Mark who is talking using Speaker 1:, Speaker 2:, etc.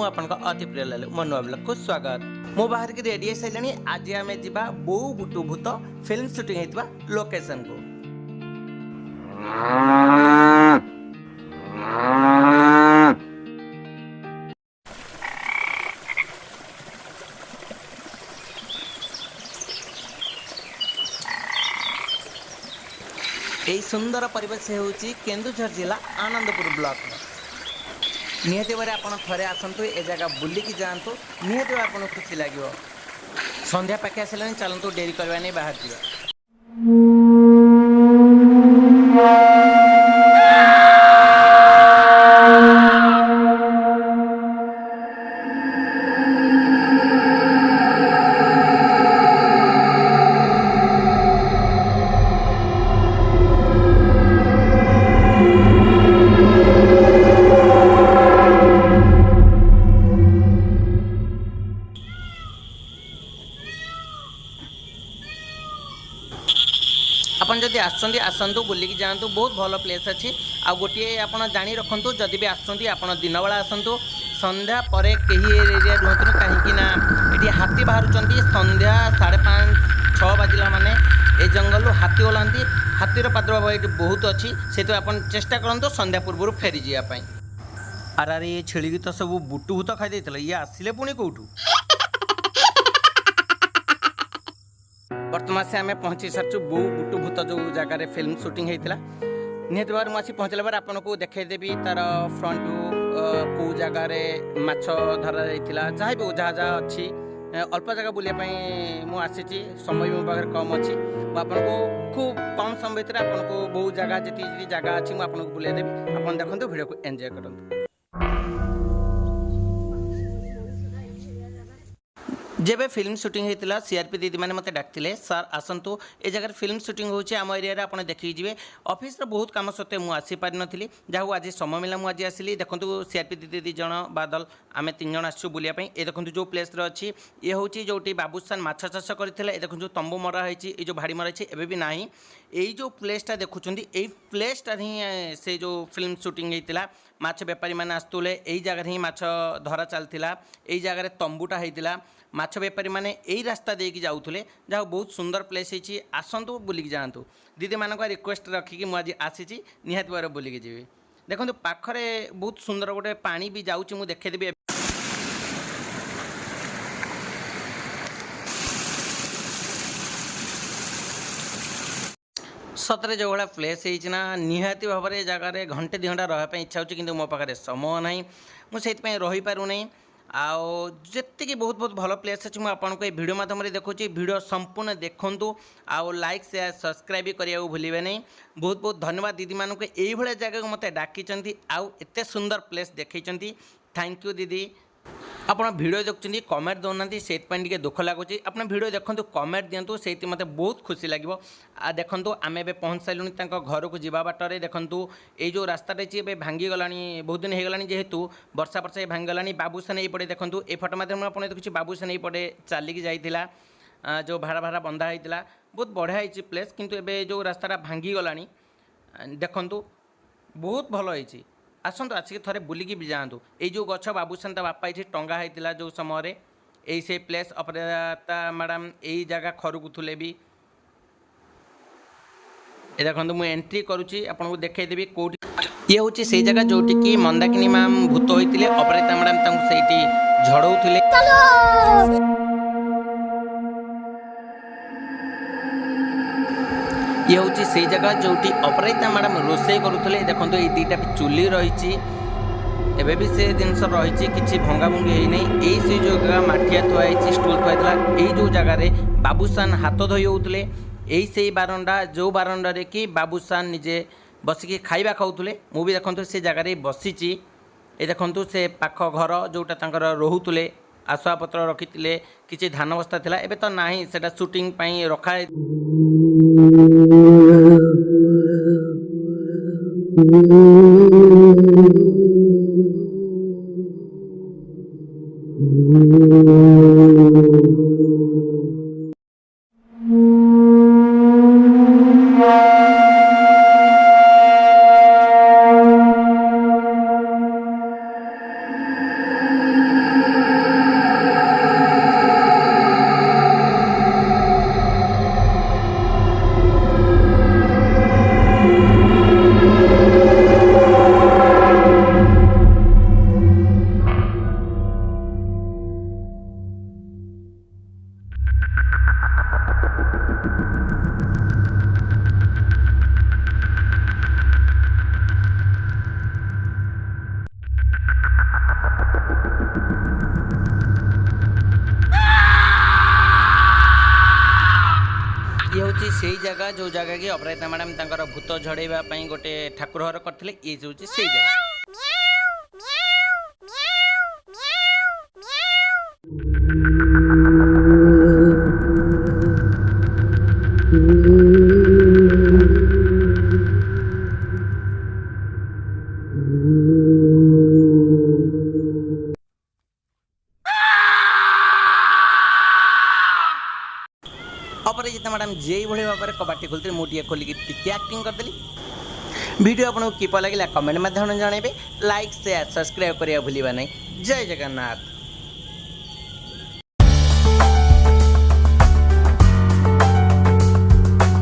Speaker 1: आपनका अति प्रिय लालू मो नुआ ब्लॉग को स्वागत। मो बाहर की रेडी है साइलानी। आज आमे जिबा बोउ बुटु भूत फिल्म शूटिंग हेतबा लोकेशन को। यही सुंदर परिवेश होउची केन्दुझर जिला आनंदपुर ब्लॉक। निहती बारे आप थे आसतु ए जगह बुलिकी जातु निहती आपको खुशी लगे। संध्या पाखे आसला चलतु डेरी करवा नहीं बाहर जा। आपन जदि आसतु बुलिकी जातु बहुत भल प्लेस अच्छी। आ गोटे आप जाणी रखु जदि भी आसुँच आप दिन बेला आसतु संध्या पर कहीं एरिया रुहतु कहीं ये हाथी बाहर संध्या 5:30-6 बाजिला माने ए जंगल हाथी ओलांती। हाथीर प्रादुर्भाव ये बहुत अच्छी से आप चेष्टा करूँ संध्या पूर्व फेरी जावाई। आरे ये छेड़ी तो सब बुटु भूत खाई ये आसिले पुणी कौटू। वर्तमान से आम पहुँची सारचु बोउ बुटु भूत जो जगार फिल्म शूटिंग होता निहत बार मुझे पहुँचला बार आपको देखदेवी तार फ्रंट व्यू कौ जगार माछ धरा जाइथिला जहाँ भी जहाँ जहाँ अच्छी अल्प जगह बुलायाई मुझे समय मो पाखे कम अच्छी आपको खूब कम समय भितर आपको बहुत जगह जी जगह अच्छी मुझे बुलाईदेवी। आप देखते भिडियो को एंजॉय करते। जेबे फिल्म शूटिंग होता सीआरपी दीदी मैंने मत डाकते सार आसतु ए जगह फिल्म शूटिंग होची आम एरिया आप देखिए जी। ऑफिस रे बहुत काम सत्वे मुझे आसीपारि नी जहाँ आज समय मिला मुझे आसली। देखो सीआरपी दीदी 2 जण बादल आम 3 जण आसू बुलायाई। ये देखो जो प्लेस अच्छी ये हूँ जो बाबूसान माछ चाष करते देखो जो तंबू मरा है जो भाड़ी मरा है एवं भी ना यही जो प्लेसटा देखुं यही प्लेसटा ही से जो फिल्म शूटिंग होता माछ बेपारी मैंने आसुले यही जगह ही माछ धरा चलता यही जगह तंबूटा होता माछ बेपारी मैंने यही रास्ता देकी जाऊे जहाँ बहुत सुंदर प्लेस है। आसतु बुलिकी जातु दीदी मान रिक्वेस्ट रखिकी मुझे आसी निहाती भाव बुलिकी जी। देखो पाखरे बहुत सुंदर गोटे पानी भी जाऊँगी मुझे देखदेवी। सतरे जो भाया प्लेस होना निहाती भाव में जगह घंटे 2 घंटा रहा इच्छा होती कि मो पाखे समय ना मुझे रही पार नहीं। आउ जी बहुत बहुत भल प्लेस अच्छी मुझे भिडियो मध्यम देखुची भिडियो संपूर्ण देखूँ आउ लाइक शेयर सब्सक्राइब करने भूलें नहीं। बहुत बहुत धन्यवाद दीदी मानक यही जगह को मत डाकी आउ एत सुंदर प्लेस देखते। थैंक यू दीदी। आप भिडियो देखुं कमेंट दौना से दुख लगुच आप भिडियो देखो कमेंट दिंतु से मत बहुत खुशी लगे। देखो आम ए पहुँच सारूँ घर को जावा बाटर देखूँ ये जो रास्ता रही भांगीगला बहुत दिन होगा जेहेतु वर्षा वर्षा भांगीगला। बाबूसान यपटे देखूँ ये फटो मध्यम आप देखुं बाबूसान यपटे चलिकी जाइला जो भाड़ा भाड़ा बंधा होता बहुत बढ़िया होती प्लेस किंतु एबे जो रास्ता भांगीगला देखूँ बहुत भल होती। आसतु आसिक थे बुलिकी भी जातु ये जो गछ बाबूसान बापा ये टंगा होता जो समय यही से प्लेस अपराता मैडम यही जगह खरुकुले भी देखो मुझे एंट्री करुच्ची आपको देखदेवी कौटी ये हूँ से जगह जोटि कि मंदाकिनी मैम भूत होते अपराजिता मैडम से झड़ौले। ये हूँ से जगह जोटी अपराजिता मैडम रोषे करुले। देखो ये 2टा भी चुली रही एबे भी से जिनस रही कि भंगाभंगी होनी यही से जो जगह माठिया थुआई स्टूल थुआला यही जो जगार बाबूसान हाथ धोई होते यही से बारंडा जो बारंडा कि बाबूसान निजे बसिकी खाइबा खाऊले मुझे देखो से जगार बसीची। ये देखो से पाख घर जोटा रोहुले आसवाबपत्र रखी किसी धान बस्ता था एबे तो ना से शूटिंग रखा हूँ से जगह जो जगह कि अपराजिता मैडम तांकर भूत झड़ेबा गोटे ठाकुर घर करते ये हूँ से जगह। अपराजिता मैडम जे भाई भाव में कबाटी खोलते मुझे खोलिक टी एक्टिंग करदेली। वीडियो आपको किप लगे कमेंट माध्यम जनइबे। लाइक शेयर सब्सक्राइब करने भूलिबा नहीं। जय जगन्नाथ।